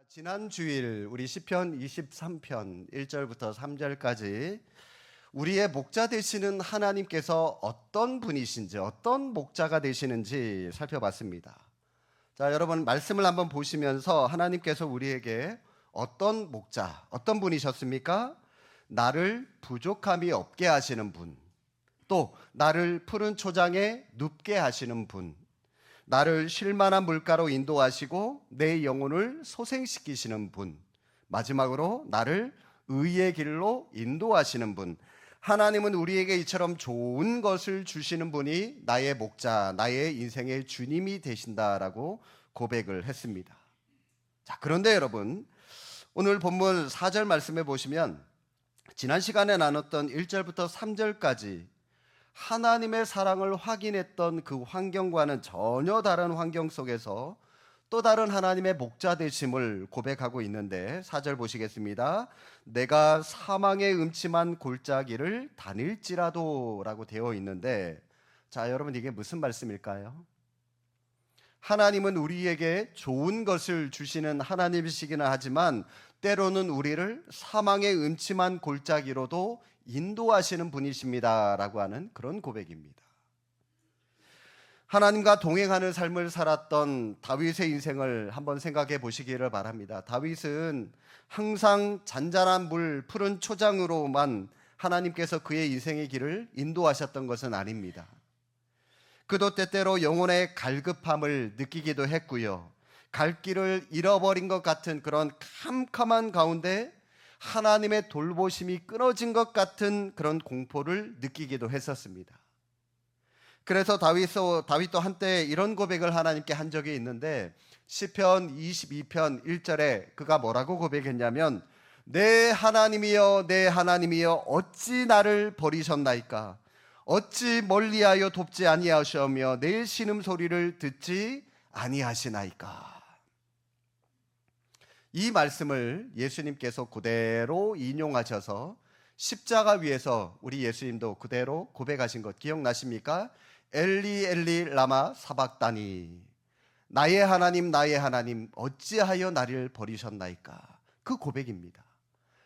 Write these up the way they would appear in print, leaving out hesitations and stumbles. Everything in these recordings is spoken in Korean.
지난 주일 우리 시편 23편 1절부터 3절까지 우리의 목자 되시는 하나님께서 어떤 분이신지, 어떤 목자가 되시는지 살펴봤습니다. 자, 여러분 말씀을 한번 보시면서 하나님께서 우리에게 어떤 목자, 어떤 분이셨습니까? 나를 부족함이 없게 하시는 분, 또 나를 푸른 초장에 눕게 하시는 분, 나를 쉴만한 물가로 인도하시고 내 영혼을 소생시키시는 분, 마지막으로 나를 의의 길로 인도하시는 분. 하나님은 우리에게 이처럼 좋은 것을 주시는 분이 나의 목자, 나의 인생의 주님이 되신다라고 고백을 했습니다. 자, 그런데 여러분, 오늘 본문 4절 말씀해 보시면 지난 시간에 나눴던 1절부터 3절까지 하나님의 사랑을 확인했던 그 환경과는 전혀 다른 환경 속에서 또 다른 하나님의 목자 되심을 고백하고 있는데 4절 보시겠습니다. 내가 사망의 음침한 골짜기를 다닐지라도 라고 되어 있는데, 자, 여러분 이게 무슨 말씀일까요? 하나님은 우리에게 좋은 것을 주시는 하나님이시기는 하지만 때로는 우리를 사망의 음침한 골짜기로도 인도하시는 분이십니다 라고 하는 그런 고백입니다. 하나님과 동행하는 삶을 살았던 다윗의 인생을 한번 생각해 보시기를 바랍니다. 다윗은 항상 잔잔한 물, 푸른 초장으로만 하나님께서 그의 인생의 길을 인도하셨던 것은 아닙니다. 그도 때때로 영혼의 갈급함을 느끼기도 했고요. 갈 길을 잃어버린 것 같은 그런 캄캄한 가운데 하나님의 돌보심이 끊어진 것 같은 그런 공포를 느끼기도 했었습니다. 그래서 다윗도 한때 이런 고백을 하나님께 한 적이 있는데 시편 22편 1절에 그가 뭐라고 고백했냐면 내 하나님이여 내 하나님이여 어찌 나를 버리셨나이까 어찌 멀리하여 돕지 아니하시며 내 신음소리를 듣지 아니하시나이까. 이 말씀을 예수님께서 그대로 인용하셔서 십자가 위에서 우리 예수님도 그대로 고백하신 것 기억나십니까? 엘리 엘리 라마 사박다니 나의 하나님 어찌하여 나를 버리셨나이까. 그 고백입니다.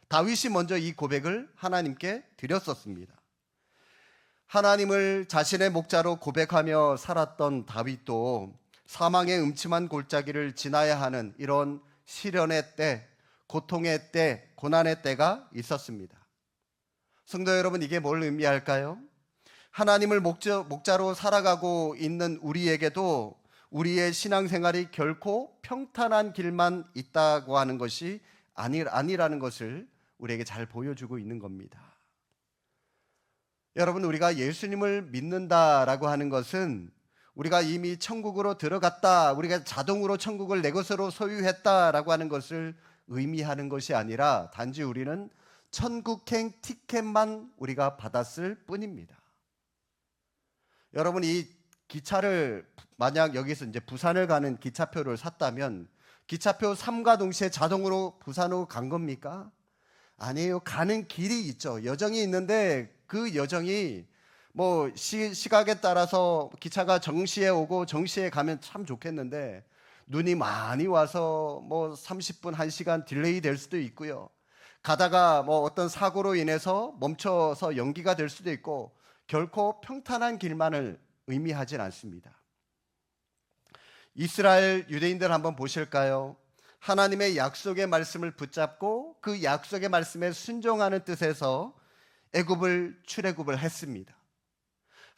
다윗이 먼저 이 고백을 하나님께 드렸었습니다. 하나님을 자신의 목자로 고백하며 살았던 다윗도 사망의 음침한 골짜기를 지나야 하는 이런 시련의 때, 고통의 때, 고난의 때가 있었습니다. 성도 여러분, 이게 뭘 의미할까요? 하나님을 목자로 살아가고 있는 우리에게도 우리의 신앙생활이 결코 평탄한 길만 있다고 하는 것이 아니라는 것을 우리에게 잘 보여주고 있는 겁니다. 여러분, 우리가 예수님을 믿는다라고 하는 것은 우리가 이미 천국으로 들어갔다, 우리가 자동으로 천국을 내 것으로 소유했다라고 하는 것을 의미하는 것이 아니라 단지 우리는 천국행 티켓만 우리가 받았을 뿐입니다. 여러분, 이 기차를 만약 여기서 이제 부산을 가는 기차표를 샀다면 기차표 3과 동시에 자동으로 부산으로 간 겁니까? 아니에요. 가는 길이 있죠. 여정이 있는데 그 여정이 뭐 시각에 따라서 기차가 정시에 오고 정시에 가면 참 좋겠는데 눈이 많이 와서 뭐 30분, 1시간 딜레이 될 수도 있고요. 가다가 뭐 어떤 사고로 인해서 멈춰서 연기가 될 수도 있고 결코 평탄한 길만을 의미하진 않습니다. 이스라엘 유대인들 한번 보실까요? 하나님의 약속의 말씀을 붙잡고 그 약속의 말씀에 순종하는 뜻에서 애굽을 출애굽을 했습니다.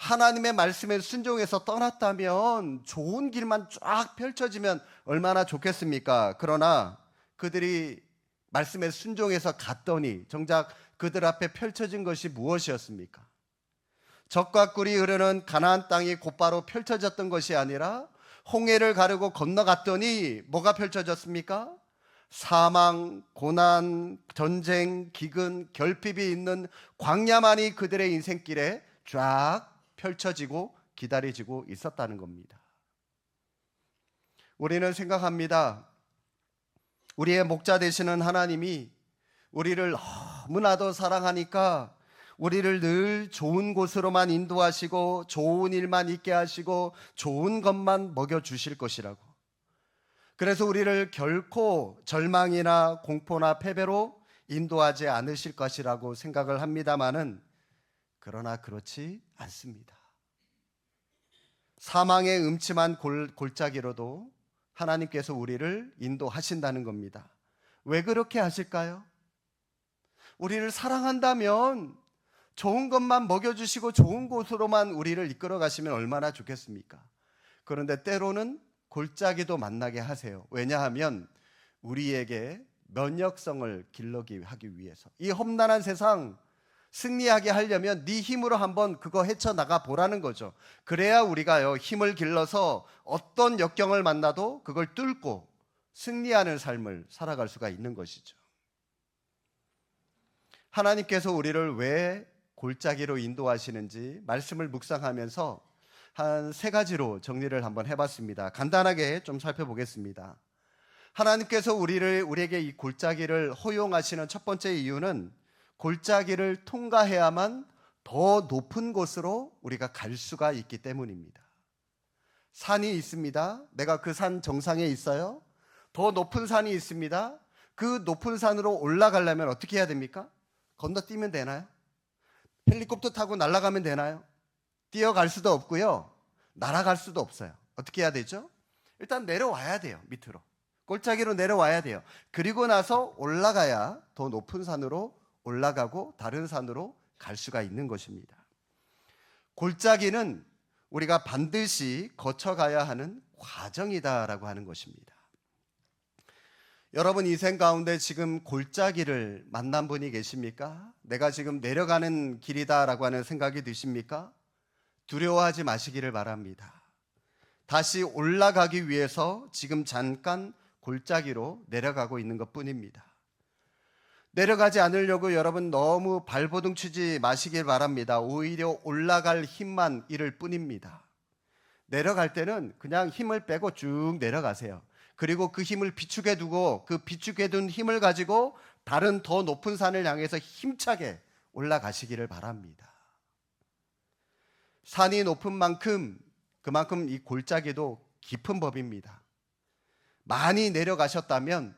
하나님의 말씀에 순종해서 떠났다면 좋은 길만 쫙 펼쳐지면 얼마나 좋겠습니까? 그러나 그들이 말씀에 순종해서 갔더니 정작 그들 앞에 펼쳐진 것이 무엇이었습니까? 젖과 꿀이 흐르는 가나안 땅이 곧바로 펼쳐졌던 것이 아니라 홍해를 가르고 건너갔더니 뭐가 펼쳐졌습니까? 사망, 고난, 전쟁, 기근, 결핍이 있는 광야만이 그들의 인생길에 쫙 펼쳐지고 기다려지고 있었다는 겁니다. 우리는 생각합니다. 우리의 목자 되시는 하나님이 우리를 너무나도 사랑하니까 우리를 늘 좋은 곳으로만 인도하시고 좋은 일만 있게 하시고 좋은 것만 먹여주실 것이라고. 그래서 우리를 결코 절망이나 공포나 패배로 인도하지 않으실 것이라고 생각을 합니다마는, 그러나 그렇지 않습니다. 사망의 음침한 골짜기로도 하나님께서 우리를 인도하신다는 겁니다. 왜 그렇게 하실까요? 우리를 사랑한다면 좋은 것만 먹여주시고 좋은 곳으로만 우리를 이끌어 가시면 얼마나 좋겠습니까? 그런데 때로는 골짜기도 만나게 하세요. 왜냐하면 우리에게 면역성을 하기 위해서. 이 험난한 세상 승리하게 하려면 네 힘으로 한번 그거 헤쳐나가 보라는 거죠. 그래야 우리가요, 힘을 길러서 어떤 역경을 만나도 그걸 뚫고 승리하는 삶을 살아갈 수가 있는 것이죠. 하나님께서 우리를 왜 골짜기로 인도하시는지 말씀을 묵상하면서 한 3가지로 정리를 한번 해봤습니다. 간단하게 좀 살펴보겠습니다. 하나님께서 우리에게 이 골짜기를 허용하시는 첫 번째 이유는 골짜기를 통과해야만 더 높은 곳으로 우리가 갈 수가 있기 때문입니다. 산이 있습니다. 내가 그 산 정상에 있어요. 더 높은 산이 있습니다. 그 높은 산으로 올라가려면 어떻게 해야 됩니까? 건너뛰면 되나요? 헬리콥터 타고 날아가면 되나요? 뛰어갈 수도 없고요. 날아갈 수도 없어요. 어떻게 해야 되죠? 일단 내려와야 돼요. 밑으로. 골짜기로 내려와야 돼요. 그리고 나서 올라가야 더 높은 산으로 올라가고 다른 산으로 갈 수가 있는 것입니다. 골짜기는 우리가 반드시 거쳐가야 하는 과정이다라고 하는 것입니다. 여러분 인생 가운데 지금 골짜기를 만난 분이 계십니까? 내가 지금 내려가는 길이다라고 하는 생각이 드십니까? 두려워하지 마시기를 바랍니다. 다시 올라가기 위해서 지금 잠깐 골짜기로 내려가고 있는 것뿐입니다. 내려가지 않으려고 여러분 너무 발버둥 치지 마시길 바랍니다. 오히려 올라갈 힘만 잃을 뿐입니다. 내려갈 때는 그냥 힘을 빼고 쭉 내려가세요. 그리고 그 힘을 비축해 두고 그 비축해 둔 힘을 가지고 다른 더 높은 산을 향해서 힘차게 올라가시기를 바랍니다. 산이 높은 만큼 그만큼 이 골짜기도 깊은 법입니다. 많이 내려가셨다면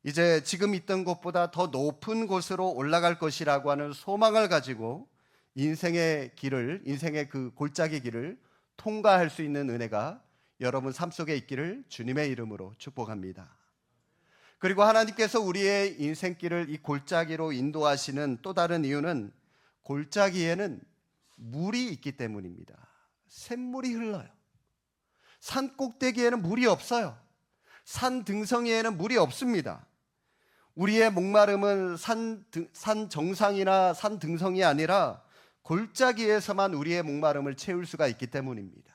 이제 지금 있던 곳보다 더 높은 곳으로 올라갈 것이라고 하는 소망을 가지고 인생의 그 골짜기 길을 통과할 수 있는 은혜가 여러분 삶 속에 있기를 주님의 이름으로 축복합니다. 그리고 하나님께서 우리의 인생길을 이 골짜기로 인도하시는 또 다른 이유는 골짜기에는 물이 있기 때문입니다. 샘물이 흘러요. 산 꼭대기에는 물이 없어요. 산 등성이에는 물이 없습니다. 우리의 목마름은 산 정상이나 산 등성이 아니라 골짜기에서만 우리의 목마름을 채울 수가 있기 때문입니다.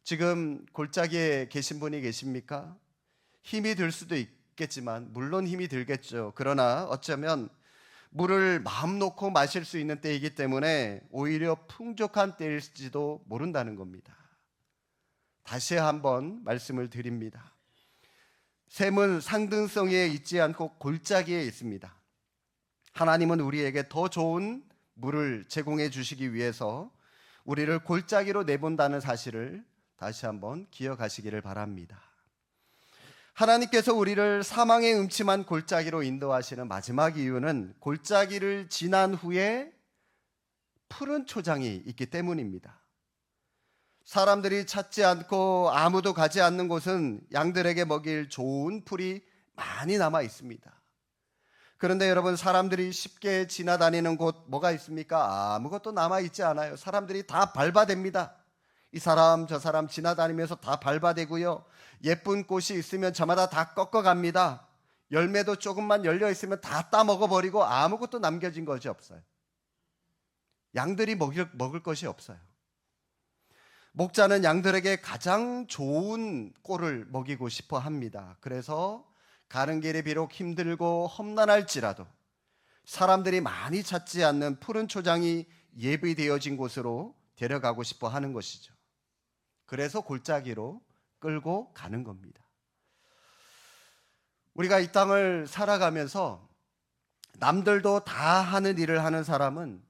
지금 골짜기에 계신 분이 계십니까? 힘이 들 수도 있겠지만 물론 힘이 들겠죠. 그러나 어쩌면 물을 마음 놓고 마실 수 있는 때이기 때문에 오히려 풍족한 때일지도 모른다는 겁니다. 다시 한번 말씀을 드립니다. 샘은 상등성에 있지 않고 골짜기에 있습니다. 하나님은 우리에게 더 좋은 물을 제공해 주시기 위해서 우리를 골짜기로 내본다는 사실을 다시 한번 기억하시기를 바랍니다. 하나님께서 우리를 사망의 음침한 골짜기로 인도하시는 마지막 이유는 골짜기를 지난 후에 푸른 초장이 있기 때문입니다. 사람들이 찾지 않고 아무도 가지 않는 곳은 양들에게 먹일 좋은 풀이 많이 남아 있습니다. 그런데 여러분, 사람들이 쉽게 지나다니는 곳 뭐가 있습니까? 아무것도 남아 있지 않아요. 사람들이 다 밟아댑니다. 이 사람 저 사람 지나다니면서 다 밟아대고요. 예쁜 꽃이 있으면 저마다 다 꺾어갑니다. 열매도 조금만 열려 있으면 다 따먹어버리고 아무것도 남겨진 것이 없어요. 양들이 먹을 것이 없어요. 목자는 양들에게 가장 좋은 꼴을 먹이고 싶어 합니다. 그래서 가는 길이 비록 힘들고 험난할지라도 사람들이 많이 찾지 않는 푸른 초장이 예비되어진 곳으로 데려가고 싶어 하는 것이죠. 그래서 골짜기로 끌고 가는 겁니다. 우리가 이 땅을 살아가면서 남들도 다 하는 일을 하는 사람은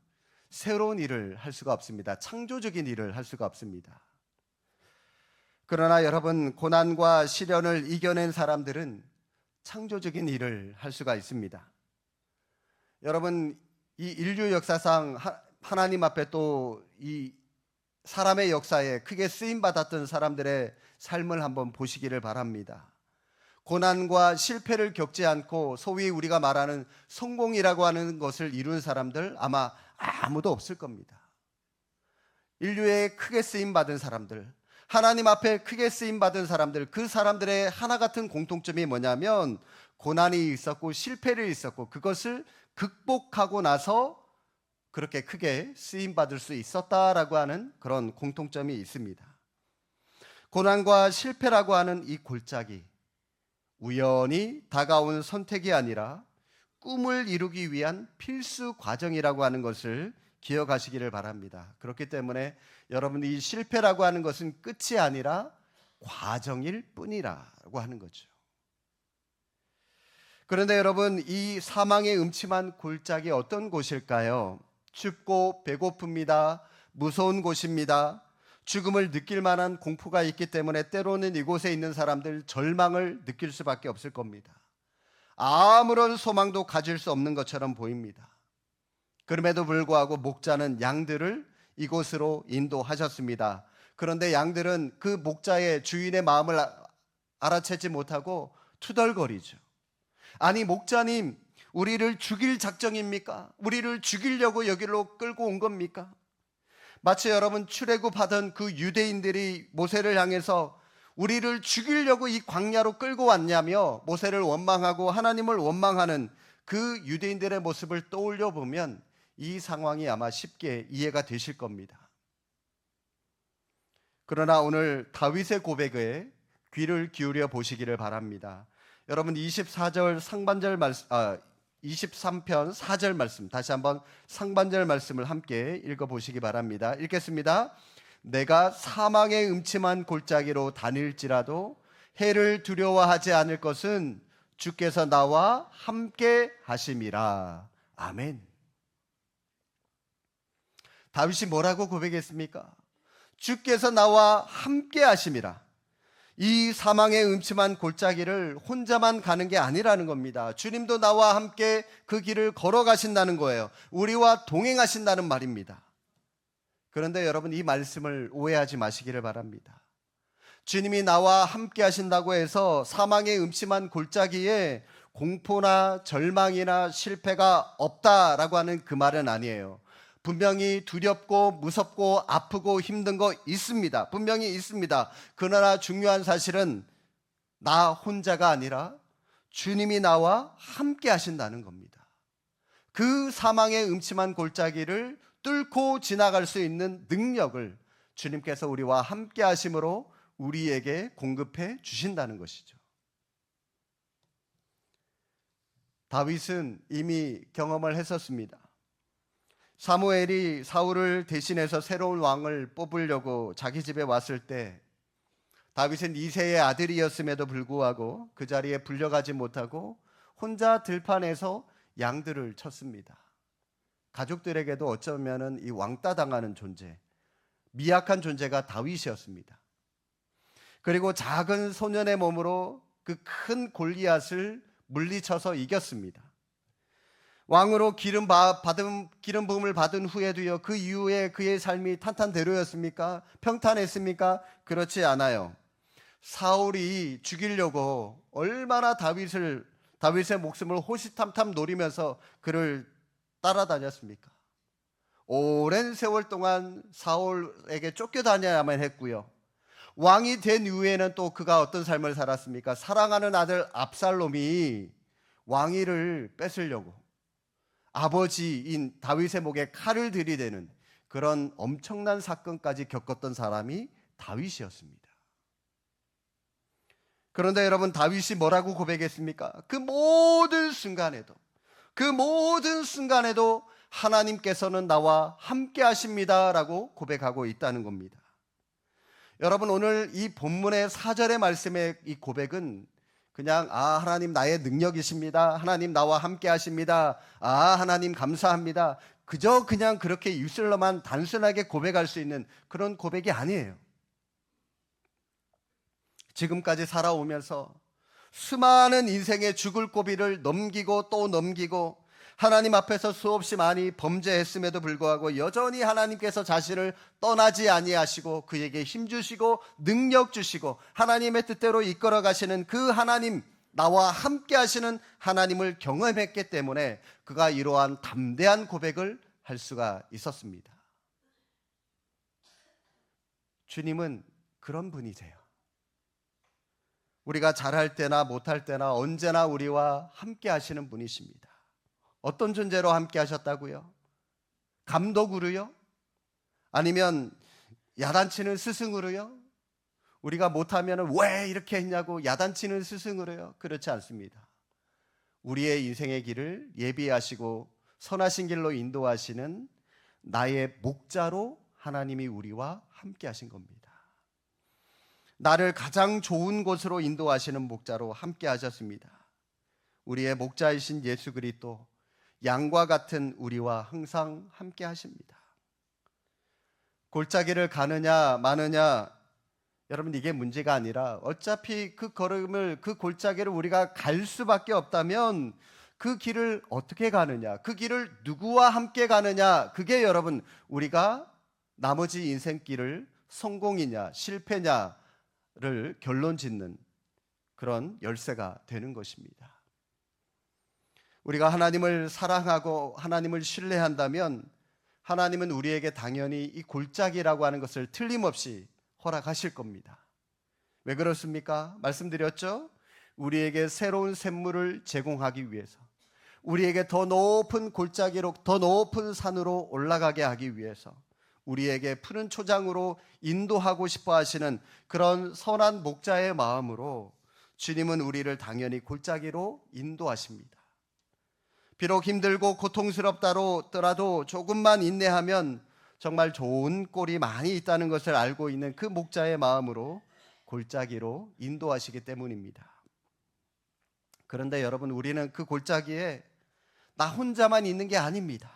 새로운 일을 할 수가 없습니다. 창조적인 일을 할 수가 없습니다. 그러나 여러분, 고난과 시련을 이겨낸 사람들은 창조적인 일을 할 수가 있습니다. 여러분, 이 인류 역사상 하나님 앞에 또 이 사람의 역사에 크게 쓰임 받았던 사람들의 삶을 한번 보시기를 바랍니다. 고난과 실패를 겪지 않고 소위 우리가 말하는 성공이라고 하는 것을 이룬 사람들 아마 아무도 없을 겁니다. 인류에 크게 쓰임 받은 사람들, 하나님 앞에 크게 쓰임 받은 사람들, 그 사람들의 하나 같은 공통점이 뭐냐면 고난이 있었고 실패를 있었고 그것을 극복하고 나서 그렇게 크게 쓰임 받을 수 있었다라고 하는 그런 공통점이 있습니다. 고난과 실패라고 하는 이 골짜기, 우연히 다가온 선택이 아니라 꿈을 이루기 위한 필수 과정이라고 하는 것을 기억하시기를 바랍니다. 그렇기 때문에 여러분, 이 실패라고 하는 것은 끝이 아니라 과정일 뿐이라고 하는 거죠. 그런데 여러분, 이 사망의 음침한 골짜기 어떤 곳일까요? 춥고 배고픕니다. 무서운 곳입니다. 죽음을 느낄 만한 공포가 있기 때문에 때로는 이곳에 있는 사람들 절망을 느낄 수밖에 없을 겁니다. 아무런 소망도 가질 수 없는 것처럼 보입니다. 그럼에도 불구하고 목자는 양들을 이곳으로 인도하셨습니다. 그런데 양들은 그 목자의 주인의 마음을 알아채지 못하고 투덜거리죠. 아니, 목자님, 우리를 죽일 작정입니까? 우리를 죽이려고 여기로 끌고 온 겁니까? 마치 여러분, 출애굽하던 그 유대인들이 모세를 향해서 우리를 죽이려고 이 광야로 끌고 왔냐며 모세를 원망하고 하나님을 원망하는 그 유대인들의 모습을 떠올려 보면 이 상황이 아마 쉽게 이해가 되실 겁니다. 그러나 오늘 다윗의 고백에 귀를 기울여 보시기를 바랍니다. 여러분, 24절 상반절 말씀, 23편 4절 말씀, 다시 한번 상반절 말씀을 함께 읽어보시기 바랍니다. 읽겠습니다. 내가 사망의 음침한 골짜기로 다닐지라도 해를 두려워하지 않을 것은 주께서 나와 함께 하심이라. 아멘. 다윗이 뭐라고 고백했습니까? 주께서 나와 함께 하심이라. 이 사망의 음침한 골짜기를 혼자만 가는 게 아니라는 겁니다. 주님도 나와 함께 그 길을 걸어가신다는 거예요. 우리와 동행하신다는 말입니다. 그런데 여러분, 이 말씀을 오해하지 마시기를 바랍니다. 주님이 나와 함께 하신다고 해서 사망의 음침한 골짜기에 공포나 절망이나 실패가 없다라고 하는 그 말은 아니에요. 분명히 두렵고 무섭고 아프고 힘든 거 있습니다. 분명히 있습니다. 그러나 중요한 사실은 나 혼자가 아니라 주님이 나와 함께 하신다는 겁니다. 그 사망의 음침한 골짜기를 뚫고 지나갈 수 있는 능력을 주님께서 우리와 함께 하심으로 우리에게 공급해 주신다는 것이죠. 다윗은 이미 경험을 했었습니다. 사무엘이 사울을 대신해서 새로운 왕을 뽑으려고 자기 집에 왔을 때 다윗은 2세의 아들이었음에도 불구하고 그 자리에 불려가지 못하고 혼자 들판에서 양들을 쳤습니다. 가족들에게도 어쩌면 이 왕따 당하는 존재, 미약한 존재가 다윗이었습니다. 그리고 작은 소년의 몸으로 그 큰 골리앗을 물리쳐서 이겼습니다. 왕으로 기름 부음을 받은 후에도요, 그 이후에 그의 삶이 탄탄대로였습니까? 평탄했습니까? 그렇지 않아요. 사울이 죽이려고 얼마나 다윗의 목숨을 호시탐탐 노리면서 그를 따라다녔습니까? 오랜 세월 동안 사울에게 쫓겨다녀야만 했고요. 왕이 된 이후에는 또 그가 어떤 삶을 살았습니까? 사랑하는 아들 압살롬이 왕위를 뺏으려고 아버지인 다윗의 목에 칼을 들이대는 그런 엄청난 사건까지 겪었던 사람이 다윗이었습니다. 그런데 여러분, 다윗이 뭐라고 고백했습니까? 그 모든 순간에도 하나님께서는 나와 함께 하십니다라고 고백하고 있다는 겁니다. 여러분, 오늘 이 본문의 4절의 말씀의 이 고백은 그냥 하나님 나의 능력이십니다. 하나님 나와 함께 하십니다. 하나님 감사합니다. 그냥 그렇게 입술로만 단순하게 고백할 수 있는 그런 고백이 아니에요. 지금까지 살아오면서 수많은 인생의 죽을 고비를 넘기고 또 넘기고 하나님 앞에서 수없이 많이 범죄했음에도 불구하고 여전히 하나님께서 자신을 떠나지 아니하시고 그에게 힘 주시고 능력 주시고 하나님의 뜻대로 이끌어 가시는 그 하나님, 나와 함께 하시는 하나님을 경험했기 때문에 그가 이러한 담대한 고백을 할 수가 있었습니다. 주님은 그런 분이세요. 우리가 잘할 때나 못할 때나 언제나 우리와 함께 하시는 분이십니다. 어떤 존재로 함께 하셨다고요? 감독으로요? 아니면 야단치는 스승으로요? 우리가 못하면 왜 이렇게 했냐고 야단치는 스승으로요? 그렇지 않습니다. 우리의 인생의 길을 예비하시고 선하신 길로 인도하시는 나의 목자로 하나님이 우리와 함께 하신 겁니다. 나를 가장 좋은 곳으로 인도하시는 목자로 함께 하셨습니다. 우리의 목자이신 예수 그리스도, 양과 같은 우리와 항상 함께 하십니다. 골짜기를 가느냐 마느냐, 여러분 이게 문제가 아니라 어차피 그 걸음을, 그 골짜기를 우리가 갈 수밖에 없다면 그 길을 어떻게 가느냐, 그 길을 누구와 함께 가느냐, 그게 여러분 우리가 나머지 인생길을 성공이냐 실패냐를 결론 짓는 그런 열쇠가 되는 것입니다. 우리가 하나님을 사랑하고 하나님을 신뢰한다면 하나님은 우리에게 당연히 이 골짜기라고 하는 것을 틀림없이 허락하실 겁니다. 왜 그렇습니까? 말씀드렸죠? 우리에게 새로운 샘물을 제공하기 위해서, 우리에게 더 높은 골짜기로, 더 높은 산으로 올라가게 하기 위해서, 우리에게 푸른 초장으로 인도하고 싶어 하시는 그런 선한 목자의 마음으로 주님은 우리를 당연히 골짜기로 인도하십니다. 비록 힘들고 고통스럽다더라도 조금만 인내하면 정말 좋은 꼴이 많이 있다는 것을 알고 있는 그 목자의 마음으로 골짜기로 인도하시기 때문입니다. 그런데 여러분, 우리는 그 골짜기에 나 혼자만 있는 게 아닙니다.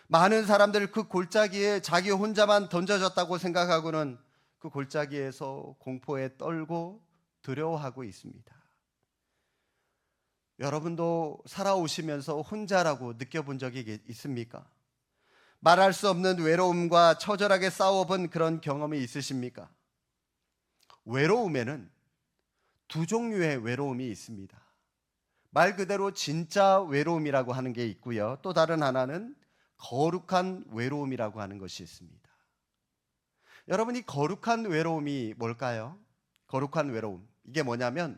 많은 사람들 그 골짜기에 자기 혼자만 던져졌다고 생각하고는 그 골짜기에서 공포에 떨고 두려워하고 있습니다. 여러분도 살아오시면서 혼자라고 느껴본 적이 있습니까? 말할 수 없는 외로움과 처절하게 싸워본 그런 경험이 있으십니까? 외로움에는 두 종류의 외로움이 있습니다. 말 그대로 진짜 외로움이라고 하는 게 있고요. 또 다른 하나는 거룩한 외로움이라고 하는 것이 있습니다. 여러분, 이 거룩한 외로움이 뭘까요? 거룩한 외로움, 이게 뭐냐면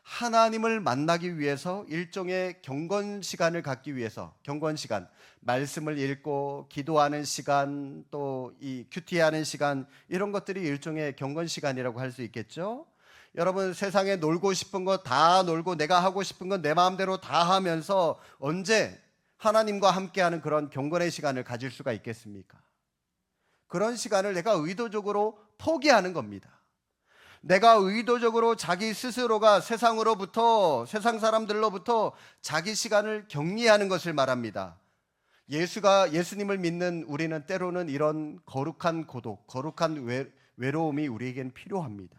하나님을 만나기 위해서 일종의 경건 시간을 갖기 위해서, 경건 시간, 말씀을 읽고 기도하는 시간, 또 이 큐티하는 시간, 이런 것들이 일종의 경건 시간이라고 할 수 있겠죠. 여러분, 세상에 놀고 싶은 거 다 놀고 내가 하고 싶은 건 내 마음대로 다 하면서 언제 하나님과 함께하는 그런 경건의 시간을 가질 수가 있겠습니까? 그런 시간을 내가 의도적으로 포기하는 겁니다. 내가 의도적으로 자기 스스로가 세상으로부터, 세상 사람들로부터 자기 시간을 격리하는 것을 말합니다. 예수님을 믿는 우리는 때로는 이런 거룩한 고독, 거룩한 외로움이 우리에겐 필요합니다.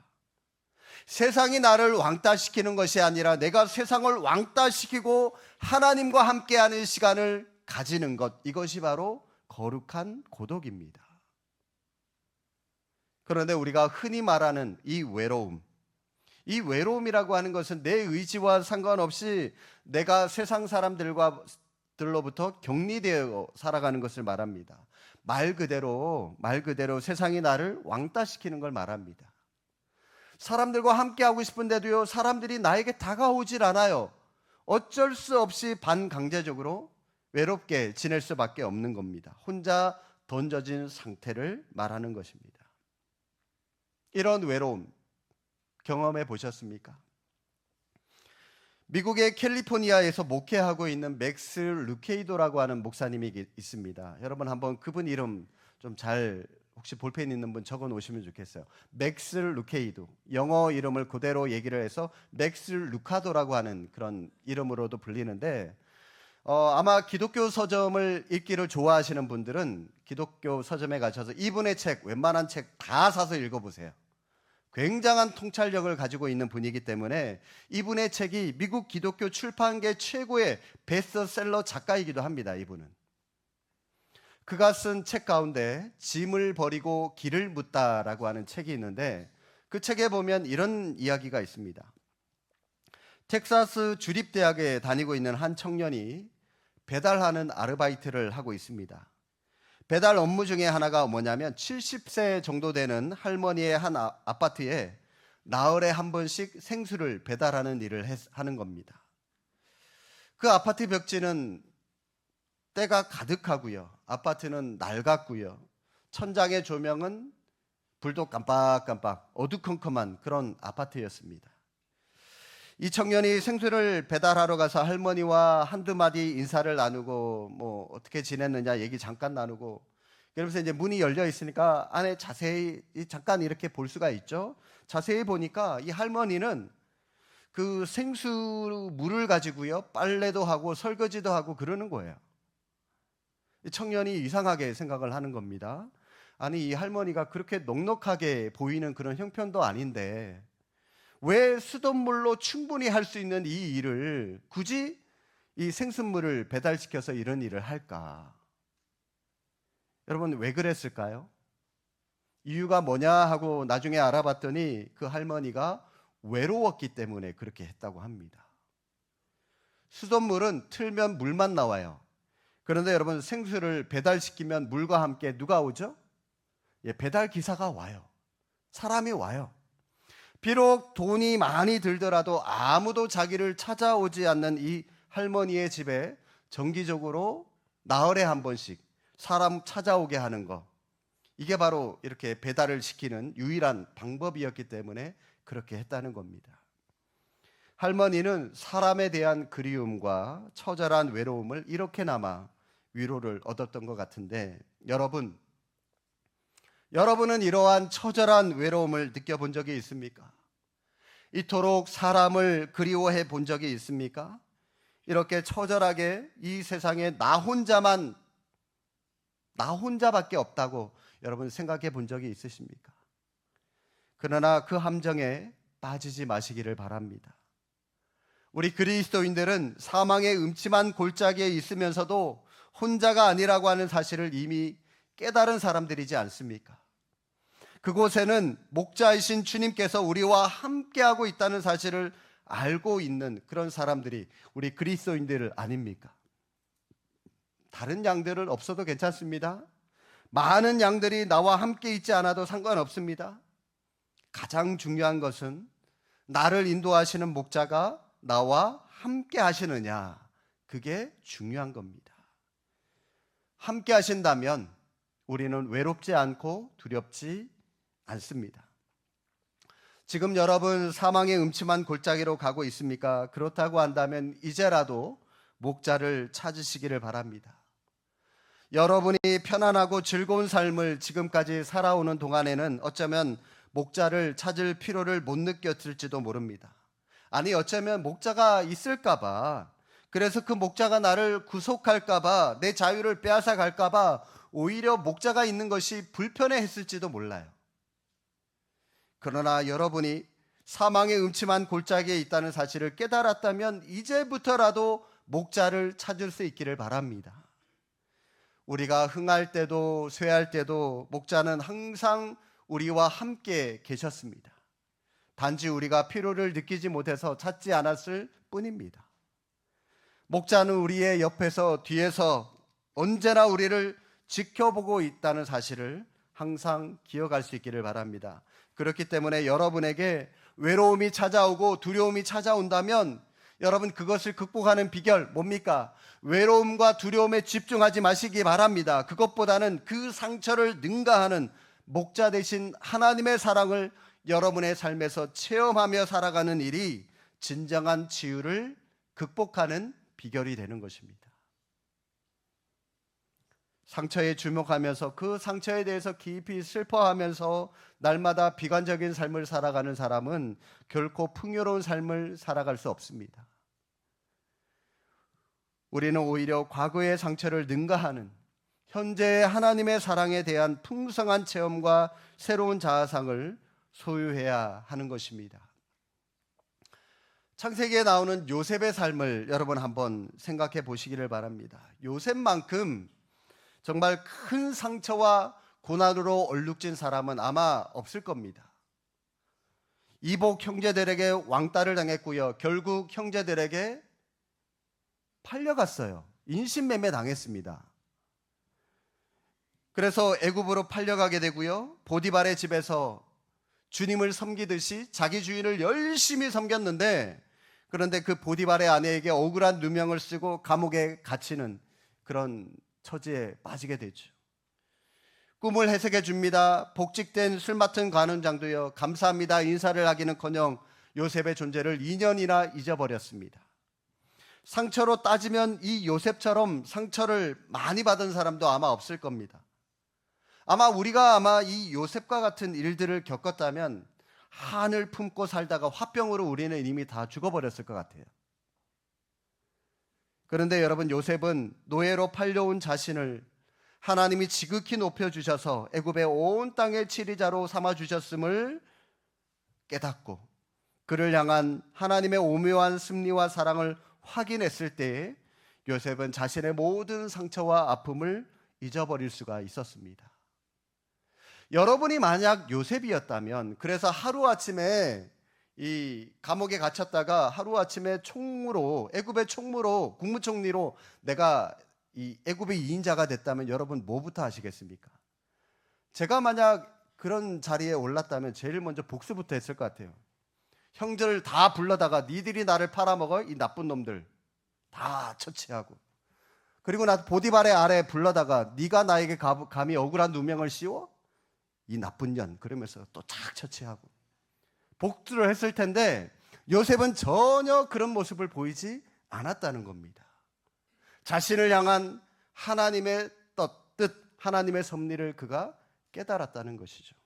세상이 나를 왕따시키는 것이 아니라 내가 세상을 왕따시키고 하나님과 함께하는 시간을 가지는 것, 이것이 바로 거룩한 고독입니다. 그런데 우리가 흔히 말하는 이 외로움이라고 하는 것은 내 의지와 상관없이 내가 세상 사람들로부터 격리되어 살아가는 것을 말합니다. 말 그대로 세상이 나를 왕따시키는 걸 말합니다. 사람들과 함께하고 싶은데도요, 사람들이 나에게 다가오질 않아요. 어쩔 수 없이 반강제적으로 외롭게 지낼 수밖에 없는 겁니다. 혼자 던져진 상태를 말하는 것입니다. 이런 외로움 경험해 보셨습니까? 미국의 캘리포니아에서 목회하고 있는 맥스 루케이도라고 하는 목사님이 있습니다. 여러분 한번 그분 이름 좀 잘, 혹시 볼펜 있는 분 적어 놓으시면 좋겠어요. 맥스 루케이도, 영어 이름을 그대로 얘기를 해서 맥스 루카도라고 하는 그런 이름으로도 불리는데, 아마 기독교 서점을 읽기를 좋아하시는 분들은 기독교 서점에 가셔서 이분의 책, 웬만한 책 다 사서 읽어보세요. 굉장한 통찰력을 가지고 있는 분이기 때문에 이분의 책이 미국 기독교 출판계 최고의 베스트셀러 작가이기도 합니다. 이분은. 그가 쓴 책 가운데 짐을 버리고 길을 묻다라고 하는 책이 있는데 그 책에 보면 이런 이야기가 있습니다. 텍사스 주립대학에 다니고 있는 한 청년이 배달하는 아르바이트를 하고 있습니다. 배달 업무 중에 하나가 뭐냐면 70세 정도 되는 할머니의 한 아파트에 나흘에 한 번씩 생수를 배달하는 일을 하는 겁니다. 그 아파트 벽지는 때가 가득하고요. 아파트는 낡았고요. 천장의 조명은 불도 깜빡깜빡 어두컴컴한 그런 아파트였습니다. 이 청년이 생수를 배달하러 가서 할머니와 한두 마디 인사를 나누고 뭐 어떻게 지냈느냐 얘기 잠깐 나누고 그러면서 이제 문이 열려 있으니까 안에 자세히 잠깐 이렇게 볼 수가 있죠. 자세히 보니까 이 할머니는 그 생수 물을 가지고요 빨래도 하고 설거지도 하고 그러는 거예요. 이 청년이 이상하게 생각을 하는 겁니다. 아니 이 할머니가 그렇게 넉넉하게 보이는 그런 형편도 아닌데 왜 수돗물로 충분히 할 수 있는 이 일을 굳이 이 생수물을 배달시켜서 이런 일을 할까? 여러분 왜 그랬을까요? 이유가 뭐냐 하고 나중에 알아봤더니 그 할머니가 외로웠기 때문에 그렇게 했다고 합니다. 수돗물은 틀면 물만 나와요. 그런데 여러분 생수를 배달시키면 물과 함께 누가 오죠? 배달 기사가 와요. 사람이 와요. 비록 돈이 많이 들더라도 아무도 자기를 찾아오지 않는 이 할머니의 집에 정기적으로 나흘에 한 번씩 사람 찾아오게 하는 것, 이게 바로 이렇게 배달을 시키는 유일한 방법이었기 때문에 그렇게 했다는 겁니다. 할머니는 사람에 대한 그리움과 처절한 외로움을 이렇게나마 위로를 얻었던 것 같은데 여러분은 이러한 처절한 외로움을 느껴본 적이 있습니까? 이토록 사람을 그리워해 본 적이 있습니까? 이렇게 처절하게 이 세상에 나 혼자밖에 없다고 여러분 생각해 본 적이 있으십니까? 그러나 그 함정에 빠지지 마시기를 바랍니다. 우리 그리스도인들은 사망의 음침한 골짜기에 있으면서도 혼자가 아니라고 하는 사실을 이미 깨달은 사람들이지 않습니까? 그곳에는 목자이신 주님께서 우리와 함께하고 있다는 사실을 알고 있는 그런 사람들이 우리 그리스도인들 아닙니까? 다른 양들은 없어도 괜찮습니다. 많은 양들이 나와 함께 있지 않아도 상관없습니다. 가장 중요한 것은 나를 인도하시는 목자가 나와 함께 하시느냐, 그게 중요한 겁니다. 함께 하신다면 우리는 외롭지 않고 두렵지 않습니다. 지금 여러분 사망의 음침한 골짜기로 가고 있습니까? 그렇다고 한다면 이제라도 목자를 찾으시기를 바랍니다. 여러분이 편안하고 즐거운 삶을 지금까지 살아오는 동안에는 어쩌면 목자를 찾을 필요를 못 느꼈을지도 모릅니다. 아니 어쩌면 목자가 있을까봐, 그래서 그 목자가 나를 구속할까봐, 내 자유를 빼앗아 갈까봐 오히려 목자가 있는 것이 불편해했을지도 몰라요. 그러나 여러분이 사망의 음침한 골짜기에 있다는 사실을 깨달았다면 이제부터라도 목자를 찾을 수 있기를 바랍니다. 우리가 흥할 때도 쇠할 때도 목자는 항상 우리와 함께 계셨습니다. 단지 우리가 필요를 느끼지 못해서 찾지 않았을 뿐입니다. 목자는 우리의 옆에서 뒤에서 언제나 우리를 지켜보고 있다는 사실을 항상 기억할 수 있기를 바랍니다. 그렇기 때문에 여러분에게 외로움이 찾아오고 두려움이 찾아온다면 여러분 그것을 극복하는 비결 뭡니까? 외로움과 두려움에 집중하지 마시기 바랍니다. 그것보다는 그 상처를 능가하는 목자 되신 하나님의 사랑을 여러분의 삶에서 체험하며 살아가는 일이 진정한 치유를 극복하는 비결이 되는 것입니다. 상처에 주목하면서 그 상처에 대해서 깊이 슬퍼하면서 날마다 비관적인 삶을 살아가는 사람은 결코 풍요로운 삶을 살아갈 수 없습니다. 우리는 오히려 과거의 상처를 능가하는 현재의 하나님의 사랑에 대한 풍성한 체험과 새로운 자아상을 소유해야 하는 것입니다. 창세기에 나오는 요셉의 삶을 여러분 한번 생각해 보시기를 바랍니다. 요셉만큼 정말 큰 상처와 고난으로 얼룩진 사람은 아마 없을 겁니다. 이복 형제들에게 왕따를 당했고요. 결국 형제들에게 팔려갔어요. 인신매매 당했습니다. 그래서 애굽으로 팔려가게 되고요. 보디발의 집에서 주님을 섬기듯이 자기 주인을 열심히 섬겼는데, 그런데 그 보디발의 아내에게 억울한 누명을 쓰고 감옥에 갇히는 그런 처지에 빠지게 되죠. 꿈을 해석해 줍니다. 복직된 술 맡은 관원장도요, 감사합니다 인사를 하기는커녕 요셉의 존재를 2년이나 잊어버렸습니다. 상처로 따지면 이 요셉처럼 상처를 많이 받은 사람도 아마 없을 겁니다. 우리가 이 요셉과 같은 일들을 겪었다면 한을 품고 살다가 화병으로 우리는 이미 다 죽어버렸을 것 같아요. 그런데 여러분, 요셉은 노예로 팔려온 자신을 하나님이 지극히 높여주셔서 애굽의 온 땅의 치리자로 삼아주셨음을 깨닫고 그를 향한 하나님의 오묘한 섭리와 사랑을 확인했을 때 요셉은 자신의 모든 상처와 아픔을 잊어버릴 수가 있었습니다. 여러분이 만약 요셉이었다면, 그래서 하루아침에 이 감옥에 갇혔다가 하루아침에 애굽의 총무로, 국무총리로 내가 이 애굽의 2인자가 됐다면 여러분 뭐부터 하시겠습니까? 제가 만약 그런 자리에 올랐다면 제일 먼저 복수부터 했을 것 같아요. 형제를 다 불러다가 니들이 나를 팔아먹어? 이 나쁜 놈들 다 처치하고, 그리고 나 보디발의 아래 불러다가 네가 나에게 감히 억울한 누명을 씌워? 이 나쁜 년, 그러면서 또 착 처치하고 복수를 했을 텐데 요셉은 전혀 그런 모습을 보이지 않았다는 겁니다. 자신을 향한 하나님의 뜻, 하나님의 섭리를 그가 깨달았다는 것이죠.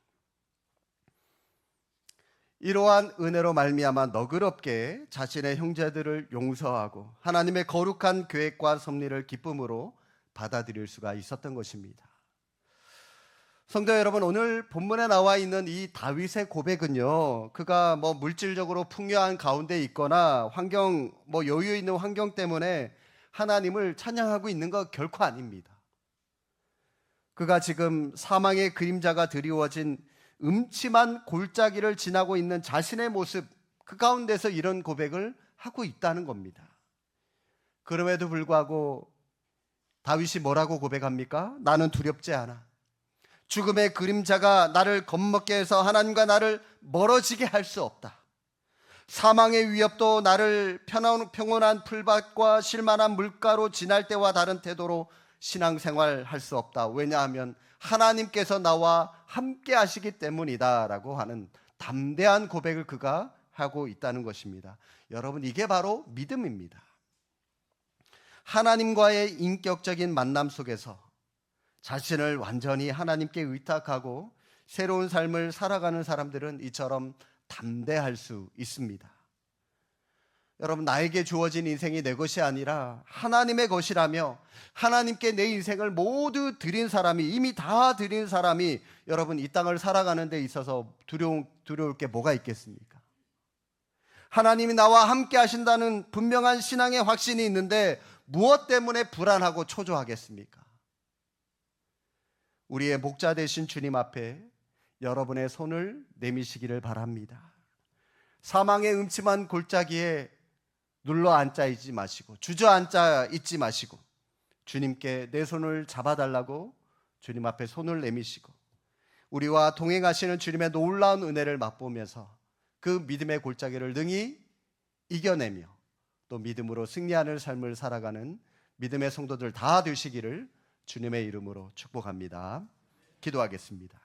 이러한 은혜로 말미암아 너그럽게 자신의 형제들을 용서하고 하나님의 거룩한 계획과 섭리를 기쁨으로 받아들일 수가 있었던 것입니다. 성도 여러분, 오늘 본문에 나와 있는 이 다윗의 고백은요, 그가 물질적으로 풍요한 가운데 있거나 여유 있는 환경 때문에 하나님을 찬양하고 있는 것 결코 아닙니다. 그가 지금 사망의 그림자가 드리워진 음침한 골짜기를 지나고 있는 자신의 모습, 그 가운데서 이런 고백을 하고 있다는 겁니다. 그럼에도 불구하고 다윗이 뭐라고 고백합니까? 나는 두렵지 않아. 죽음의 그림자가 나를 겁먹게 해서 하나님과 나를 멀어지게 할 수 없다. 사망의 위협도 나를 평온한 풀밭과 실만한 물가로 지날 때와 다른 태도로 신앙생활할 수 없다. 왜냐하면 하나님께서 나와 함께 하시기 때문이다 라고 하는 담대한 고백을 그가 하고 있다는 것입니다. 여러분, 이게 바로 믿음입니다. 하나님과의 인격적인 만남 속에서 자신을 완전히 하나님께 의탁하고 새로운 삶을 살아가는 사람들은 이처럼 담대할 수 있습니다. 여러분, 나에게 주어진 인생이 내 것이 아니라 하나님의 것이라며 하나님께 내 인생을 모두 드린 사람이, 이미 다 드린 사람이 여러분 이 땅을 살아가는 데 있어서 두려울 게 뭐가 있겠습니까? 하나님이 나와 함께 하신다는 분명한 신앙의 확신이 있는데 무엇 때문에 불안하고 초조하겠습니까? 우리의 목자 되신 주님 앞에 여러분의 손을 내미시기를 바랍니다. 사망의 음침한 골짜기에 눌러 앉아 있지 마시고, 주저앉아 있지 마시고, 주님께 내 손을 잡아달라고 주님 앞에 손을 내미시고 우리와 동행하시는 주님의 놀라운 은혜를 맛보면서 그 믿음의 골짜기를 능히 이겨내며 또 믿음으로 승리하는 삶을 살아가는 믿음의 성도들 다 되시기를 주님의 이름으로 축복합니다. 기도하겠습니다.